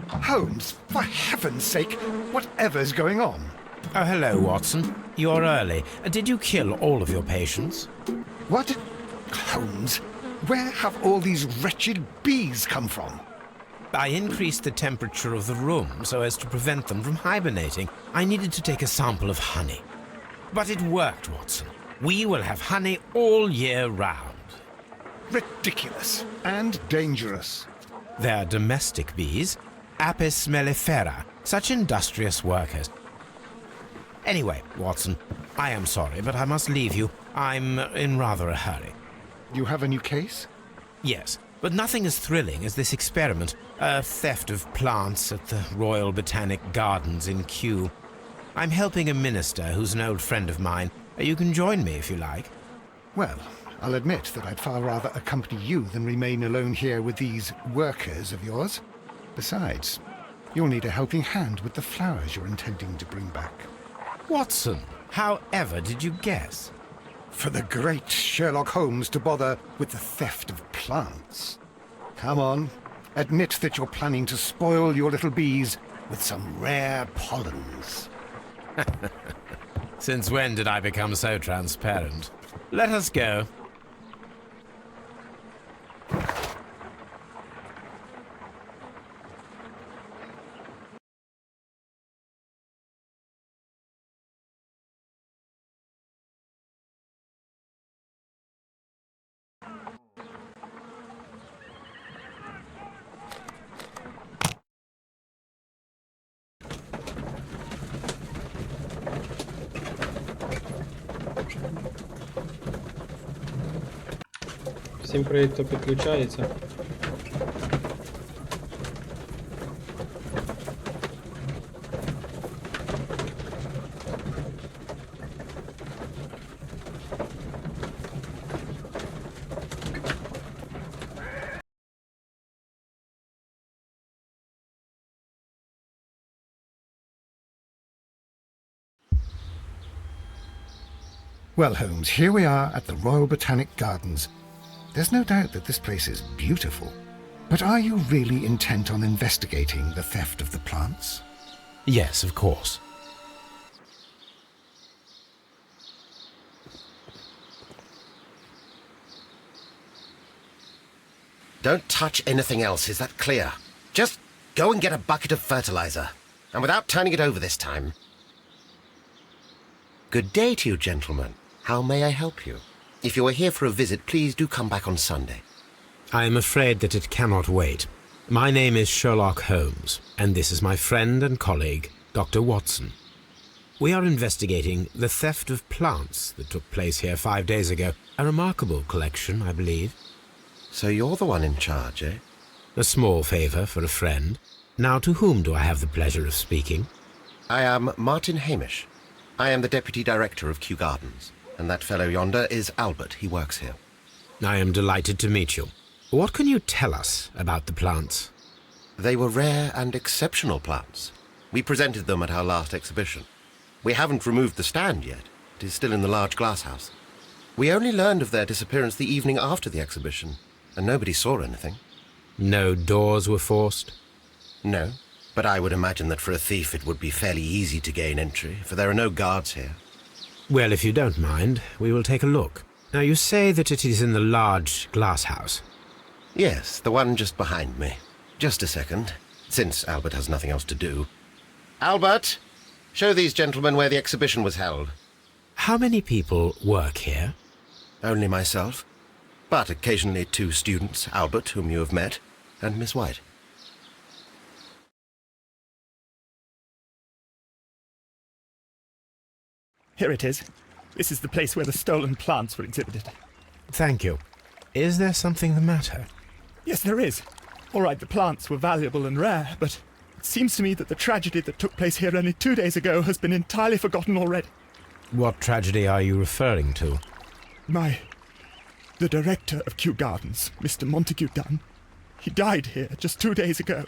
Holmes, for heaven's sake, whatever's going on? Oh, hello, Watson. You're early. Did you kill all of your patients? What? Holmes, where have all these wretched bees come from? I increased the temperature of the room so as to prevent them from hibernating. I needed to take a sample of honey. But it worked, Watson. We will have honey all year round. Ridiculous and dangerous. They're domestic bees, Apis mellifera, such industrious workers. Anyway, Watson, I am sorry, but I must leave you. I'm in rather a hurry. You have a new case? Yes, but nothing as thrilling as this experiment. A theft of plants at the Royal Botanic Gardens in Kew. I'm helping a minister who's an old friend of mine. You can join me if you like. Well, I'll admit that I'd far rather accompany you than remain alone here with these workers of yours. Besides, you'll need a helping hand with the flowers you're intending to bring back. Watson, how ever did you guess? For the great Sherlock Holmes to bother with the theft of plants. Come on, admit that you're planning to spoil your little bees with some rare pollens. Since when did I become so transparent? Let us go. Всім привіт, хто підключається. Well, Holmes, here we are at the Royal Botanic Gardens. There's no doubt that this place is beautiful. But are you really intent on investigating the theft of the plants? Yes, of course. Don't touch anything else, is that clear? Just go and get a bucket of fertilizer. And without turning it over this time. Good day to you, gentlemen. How may I help you? If you are here for a visit, please do come back on Sunday. I am afraid that it cannot wait. My name is Sherlock Holmes, and this is my friend and colleague, Dr. Watson. We are investigating the theft of plants that took place here 5 days ago. A remarkable collection, I believe. So you're the one in charge, eh? A small favour for a friend. Now, to whom do I have the pleasure of speaking? I am Martin Hamish. I am the Deputy Director of Kew Gardens. And that fellow yonder is Albert. He works here. I am delighted to meet you. What can you tell us about the plants? They were rare and exceptional plants. We presented them at our last exhibition. We haven't removed the stand yet. It is still in the large glass house. We only learned of their disappearance the evening after the exhibition, and nobody saw anything. No doors were forced? No, but I would imagine that for a thief it would be fairly easy to gain entry, for there are no guards here. Well, if you don't mind, we will take a look. Now, you say that it is in the large glass house. Yes, the one just behind me. Just a second, since Albert has nothing else to do. Albert, show these gentlemen where the exhibition was held. How many people work here? Only myself, but occasionally 2 students, Albert, whom you have met, and Miss White. Here it is. This is the place where the stolen plants were exhibited. Thank you. Is there something the matter? Yes, there is. All right, the plants were valuable and rare, but it seems to me that the tragedy that took place here only 2 days ago has been entirely forgotten already. What tragedy are you referring to? The director of Kew Gardens, Mr. Montague Dunn, he died here just 2 days ago.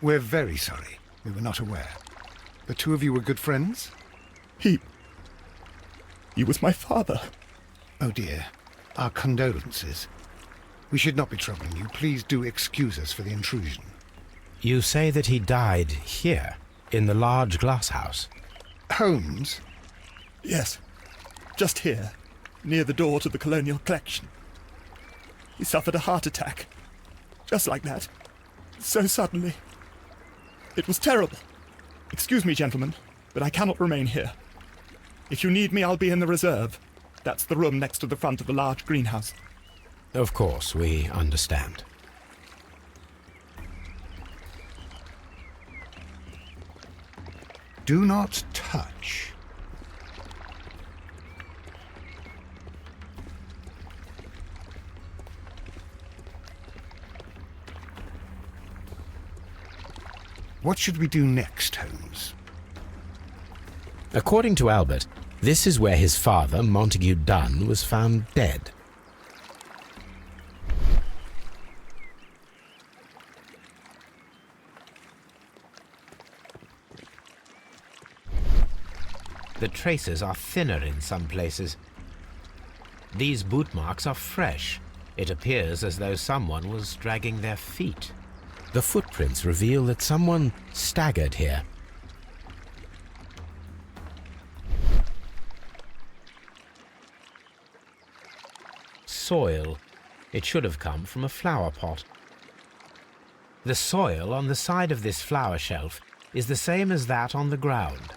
We're very sorry. We were not aware. The two of you were good friends? He was my father. Oh dear. Our condolences. We should not be troubling you. Please do excuse us for the intrusion. You say that he died here, in the large glass house? Holmes? Yes, just here, near the door to the colonial collection. He suffered a heart attack. Just like that. So suddenly. It was terrible. Excuse me, gentlemen, but I cannot remain here. If you need me, I'll be in the reserve. That's the room next to the front of the large greenhouse. Of course, we understand. Do not touch. What should we do next, Holmes? According to Albert, this is where his father, Montague Dunn, was found dead. The traces are thinner in some places. These boot marks are fresh. It appears as though someone was dragging their feet. The footprints reveal that someone staggered here. Soil. It should have come from a flower pot. The soil on the side of this flower shelf is the same as that on the ground.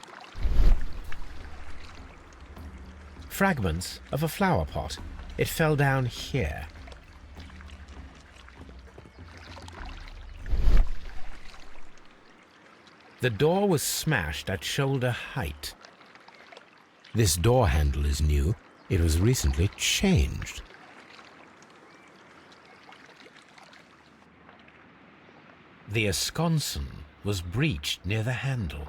Fragments of a flower pot. It fell down here. The door was smashed at shoulder height. This door handle is new. It was recently changed. The esconsson was breached near the handle.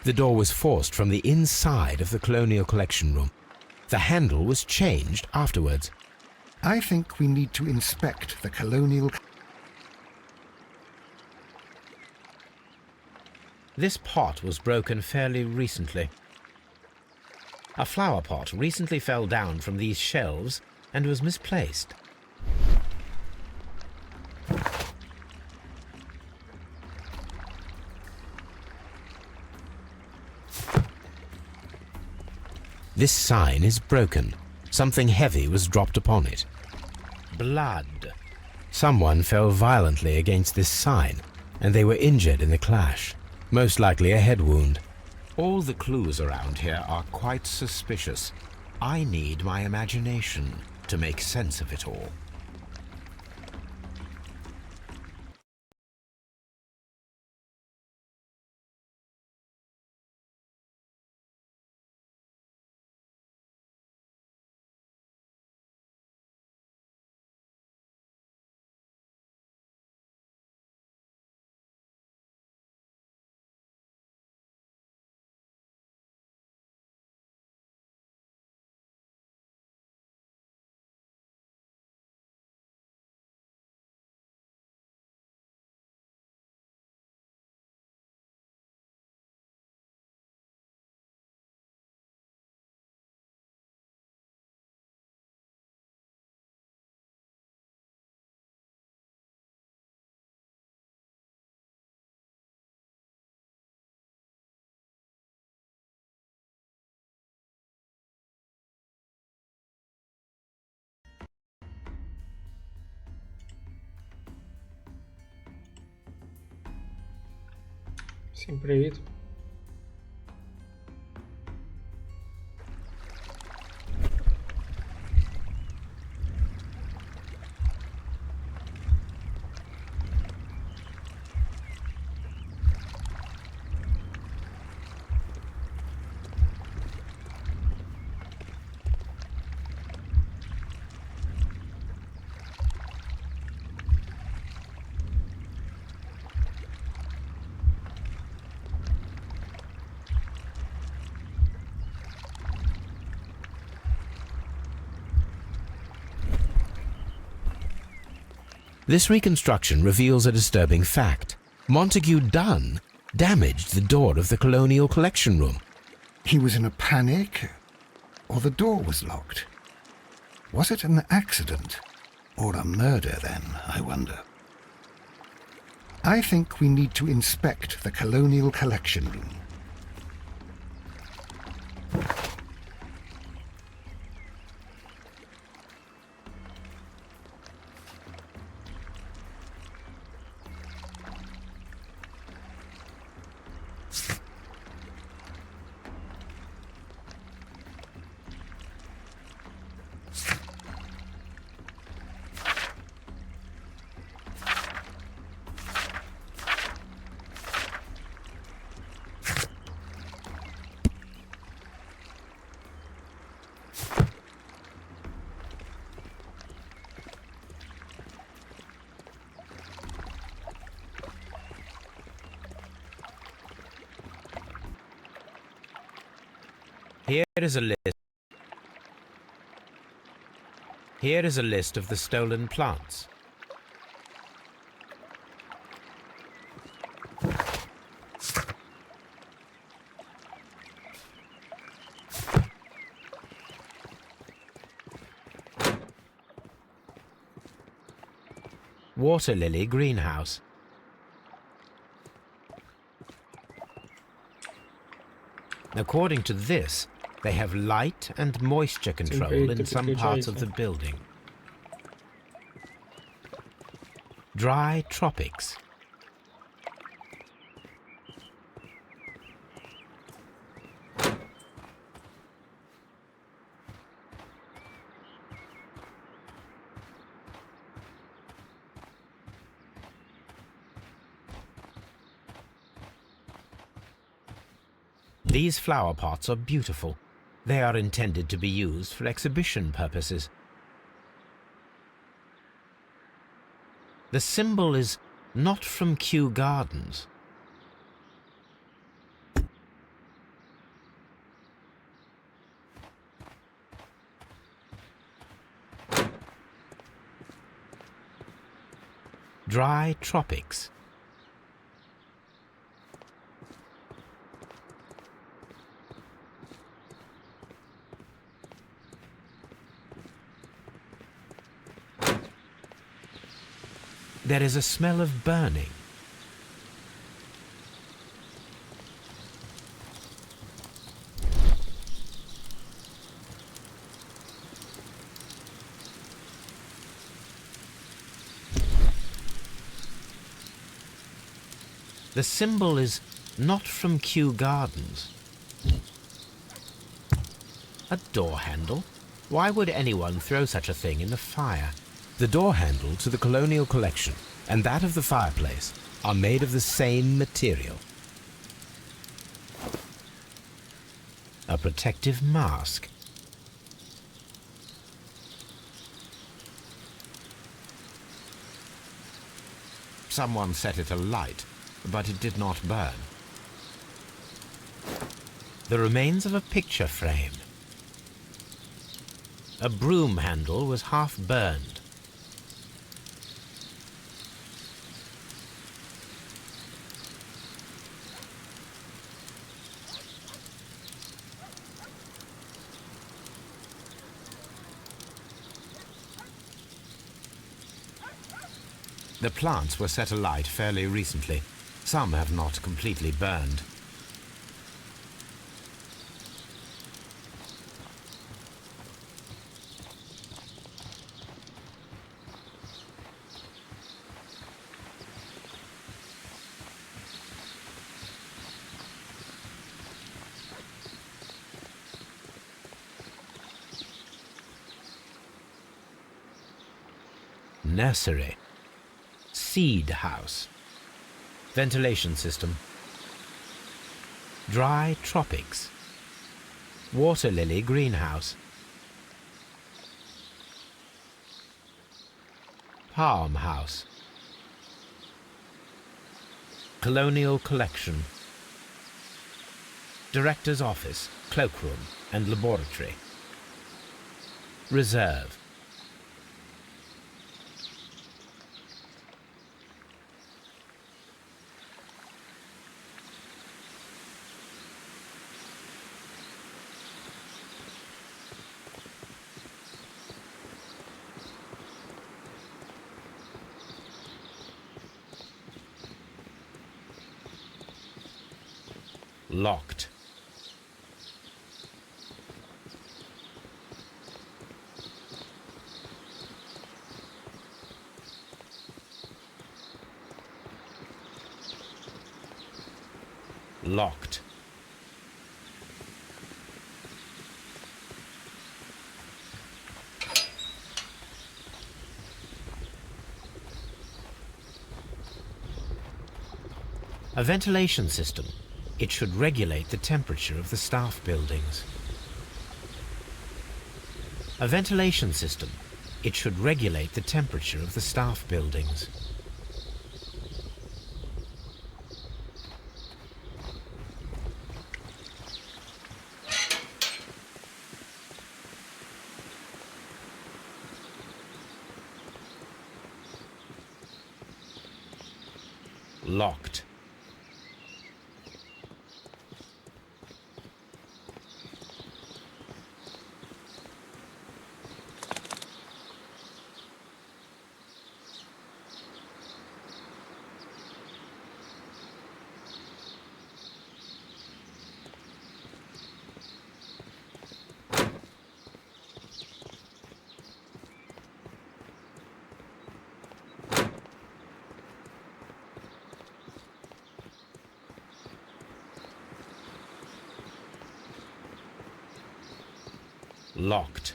The door was forced from the inside of the Colonial Collection Room. The handle was changed afterwards. I think we need to inspect the colonial... This pot was broken fairly recently. A flower pot recently fell down from these shelves and was misplaced. This sign is broken. Something heavy was dropped upon it. Blood. Someone fell violently against this sign, and they were injured in the clash. Most likely a head wound. All the clues around here are quite suspicious. I need my imagination to make sense of it all. Всім привіт. This reconstruction reveals a disturbing fact. Montague Dunn damaged the door of the Colonial Collection Room. He was in a panic, or the door was locked. Was it an accident? Or a murder, then, I wonder. I think we need to inspect the colonial collection room. Here is a list. Here is a list of the stolen plants. Water lily greenhouse. According to this, they have light and moisture control in some parts of the building. Dry tropics. These flower pots are beautiful. They are intended to be used for exhibition purposes. The symbol is not from Kew Gardens. Dry tropics. There is a smell of burning. The symbol is not from Kew Gardens. A door handle? Why would anyone throw such a thing in the fire? The door handle to the colonial collection and that of the fireplace are made of the same material. A protective mask. Someone set it alight, but it did not burn. The remains of a picture frame. A broom handle was half burned. The plants were set alight fairly recently. Some have not completely burned. Nursery. Seed house. Ventilation system. Dry tropics. Water lily greenhouse. Palm house. Colonial collection. Director's office, cloakroom and laboratory. Reserve. Locked. Locked. A ventilation system. It should regulate the temperature of the staff buildings. A ventilation system. It should regulate the temperature of the staff buildings. Locked. Locked.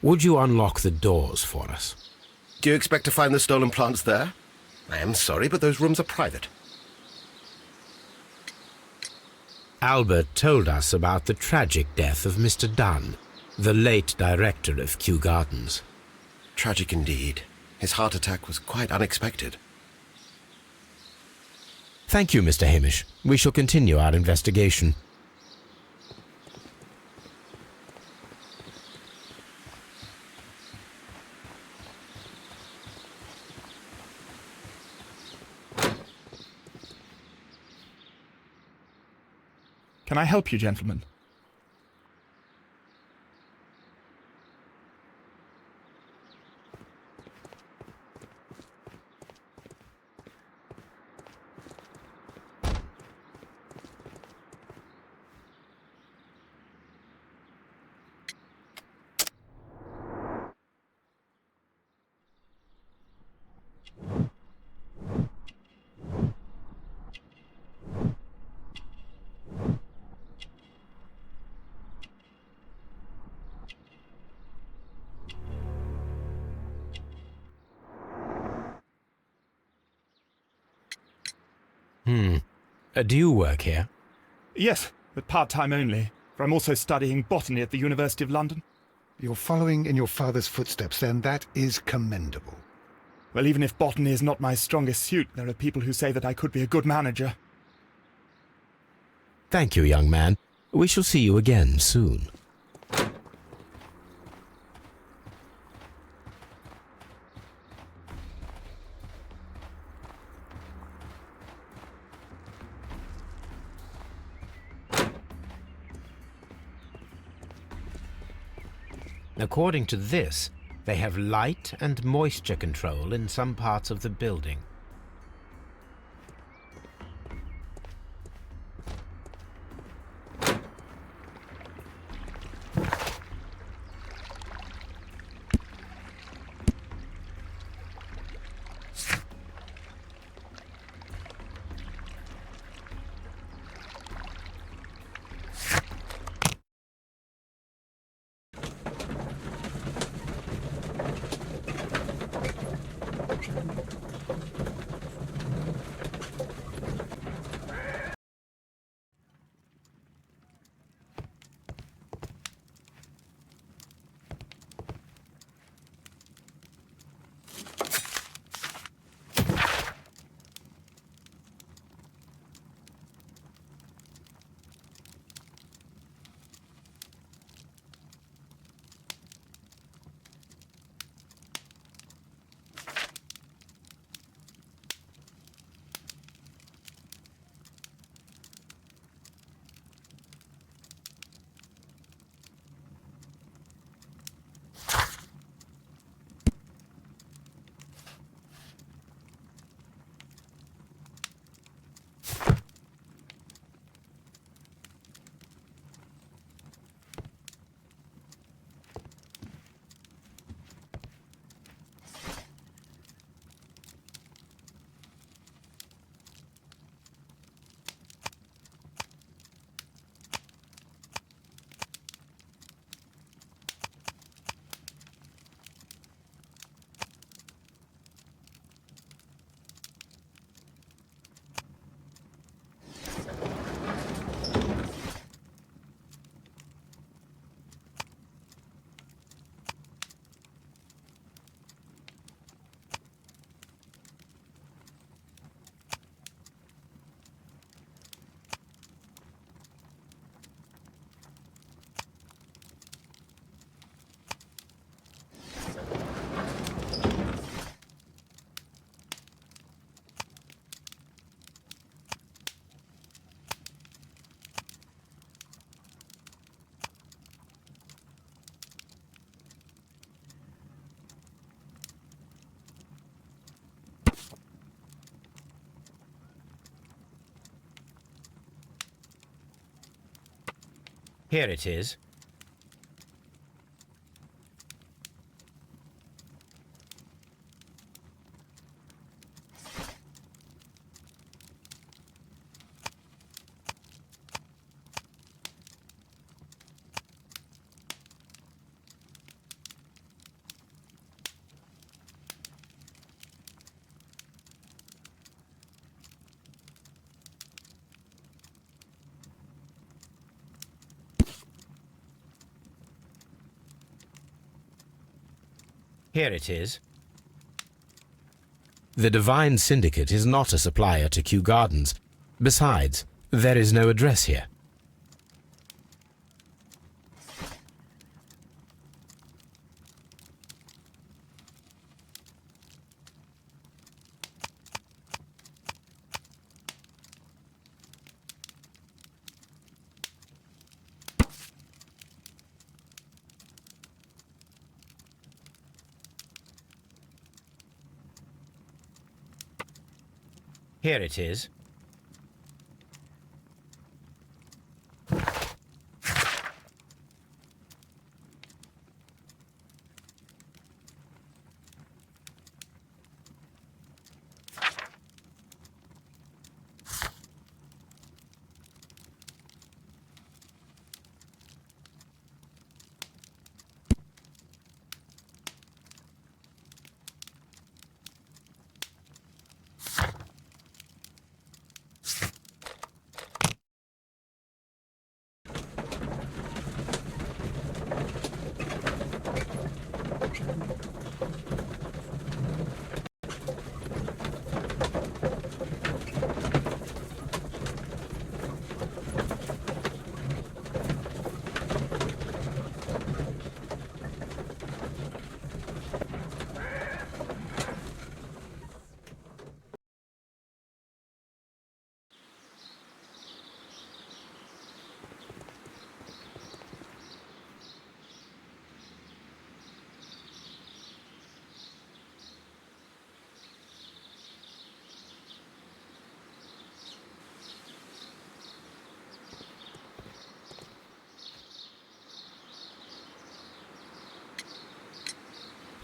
Would you unlock the doors for us? Do you expect to find the stolen plants there? I am sorry, but those rooms are private. Albert told us about the tragic death of Mr. Dunn, the late director of Kew Gardens. Tragic indeed. His heart attack was quite unexpected. Thank you, Mr. Hamish. We shall continue our investigation. Can I help you, gentlemen? Do you work here? Yes, but part-time only, for I'm also studying botany at the University of London. You're following in your father's footsteps, then. That is commendable. Well, even if botany is not my strongest suit, there are people who say that I could be a good manager. Thank you, young man. We shall see you again soon. According to this, they have light and moisture control in some parts of the building. Here it is. Here it is. The Divine Syndicate is not a supplier to Kew Gardens. Besides, there is no address here. Here it is.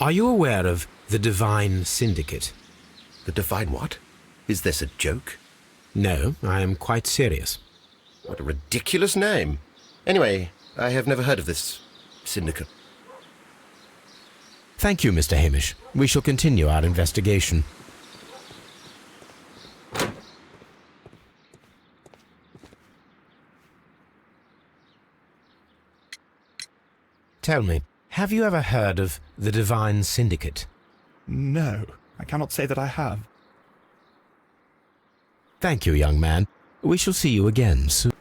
Are you aware of the Divine Syndicate? The Divine what? Is this a joke? No, I am quite serious. What a ridiculous name. Anyway, I have never heard of this syndicate. Thank you, Mr. Hamish. We shall continue our investigation. Tell me, have you ever heard of the Divine Syndicate? No, I cannot say that I have. Thank you, young man. We shall see you again soon.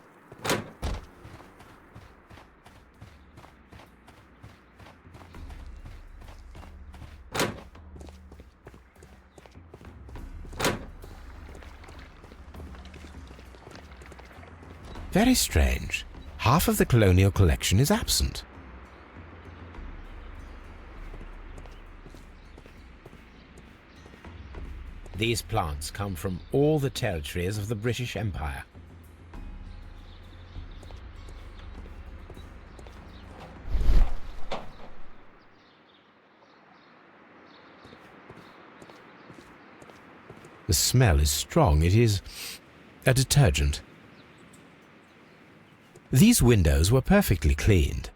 Very strange. Half of the colonial collection is absent. These plants come from all the territories of the British Empire. The smell is strong. It is a detergent. These windows were perfectly cleaned.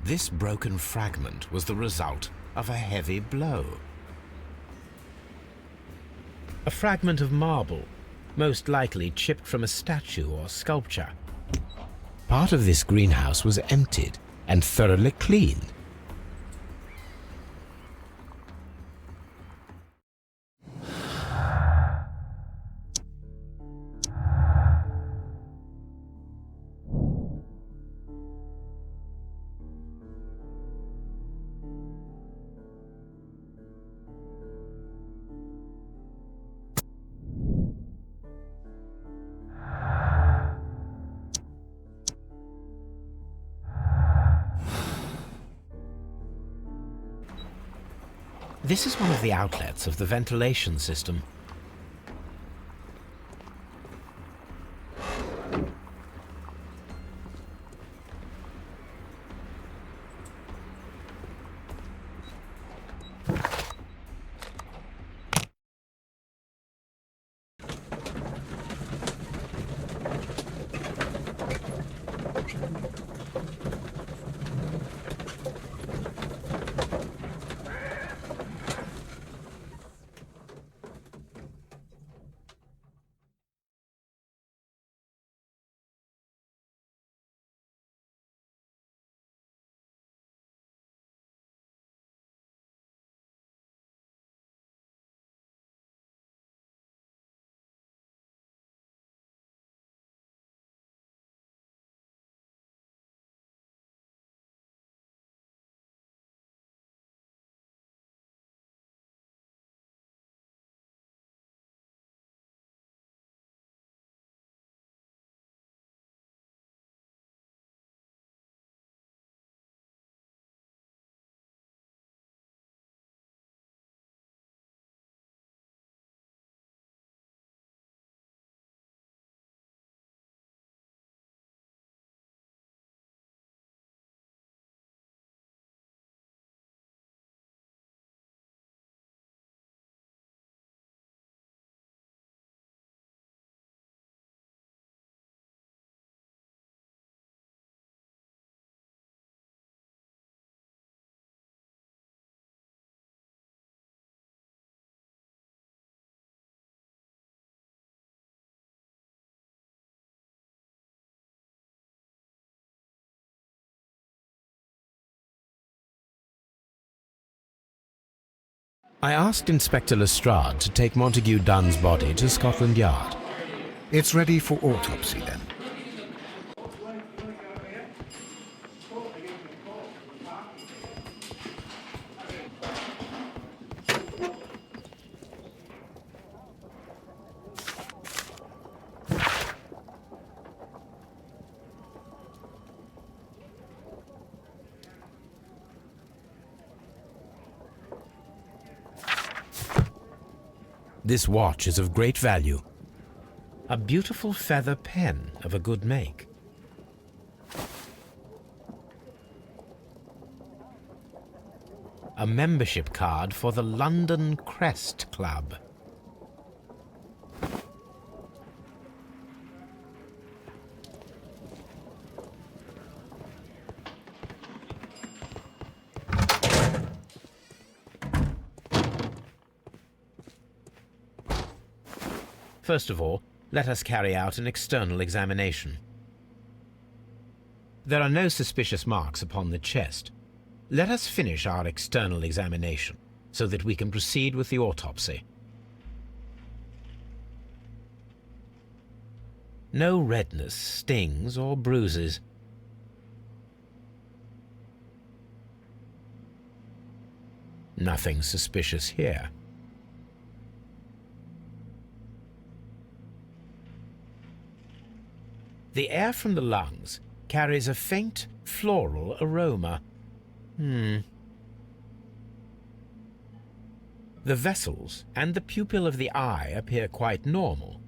This broken fragment was the result of a heavy blow. A fragment of marble, most likely chipped from a statue or sculpture. Part of this greenhouse was emptied and thoroughly cleaned. This is one of the outlets of the ventilation system. I asked Inspector Lestrade to take Montague Dunn's body to Scotland Yard. It's ready for autopsy, then. This watch is of great value. A beautiful feather pen of a good make. A membership card for the London Crest Club. First of all, let us carry out an external examination. There are no suspicious marks upon the chest. Let us finish our external examination so that we can proceed with the autopsy. No redness, stings, or bruises. Nothing suspicious here. The air from the lungs carries a faint floral aroma. The vessels and the pupil of the eye appear quite normal.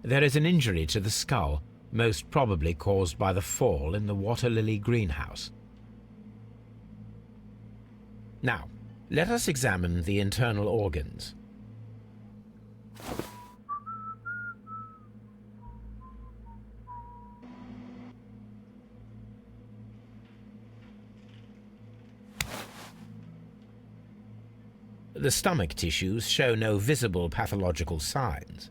There is an injury to the skull, most probably caused by the fall in the water lily greenhouse. Now, let us examine the internal organs. The stomach tissues show no visible pathological signs.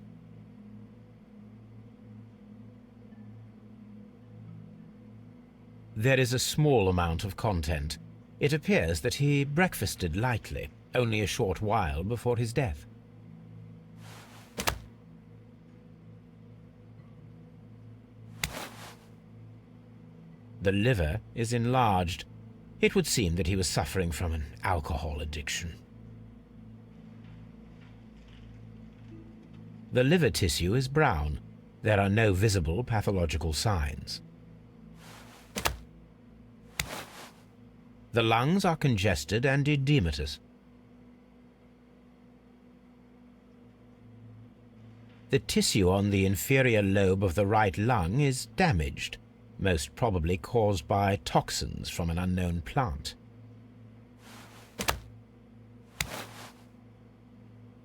There is a small amount of content. It appears that he breakfasted lightly, only a short while before his death. The liver is enlarged. It would seem that he was suffering from an alcohol addiction. The liver tissue is brown. There are no visible pathological signs. The lungs are congested and edematous. The tissue on the inferior lobe of the right lung is damaged, most probably caused by toxins from an unknown plant.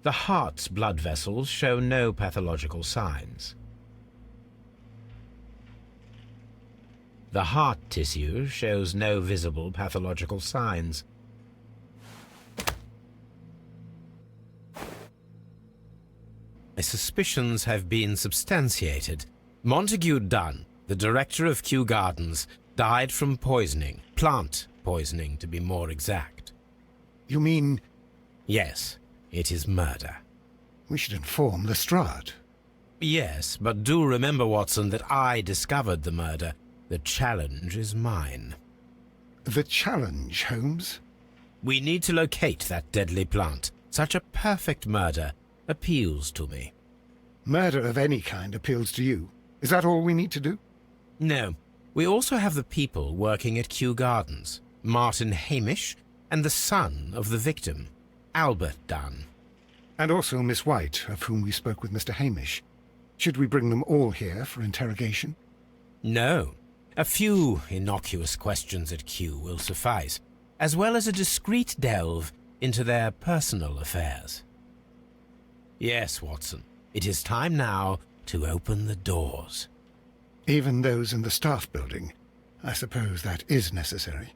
The heart's blood vessels show no pathological signs. The heart tissue shows no visible pathological signs. My suspicions have been substantiated. Montague Dunn, the director of Kew Gardens, died from poisoning, plant poisoning to be more exact. You mean Yes, it is murder. we should inform Lestrade? Yes, but do remember, Watson, that I discovered the murder. The challenge is mine. The challenge, Holmes? We need to locate that deadly plant. Such a perfect murder appeals to me. Murder of any kind appeals to you. Is that all we need to do? No, we also have the people working at Kew Gardens. Martin Hamish and the son of the victim, Albert Dunn. And also Miss White, of whom we spoke with Mr. Hamish. Should we bring them all here for interrogation? No, a few innocuous questions at Kew will suffice, as well as a discreet delve into their personal affairs. Yes, Watson, it is time now to open the doors. Even those in the staff building. I suppose that is necessary.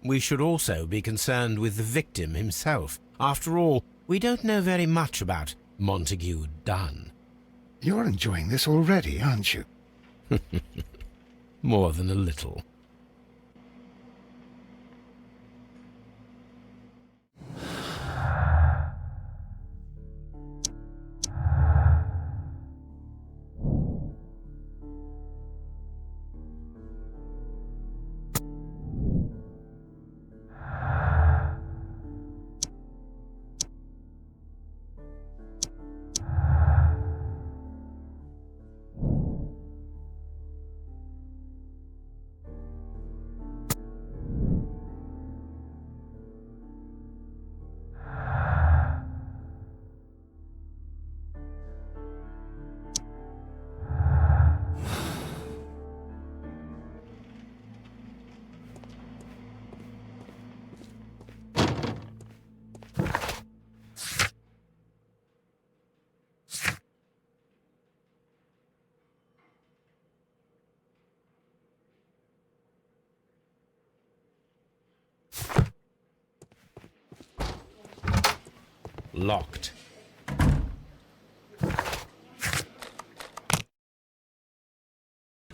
We should also be concerned with the victim himself. After all, we don't know very much about Montague Dunn. You're enjoying this already, aren't you? More than a little. Locked.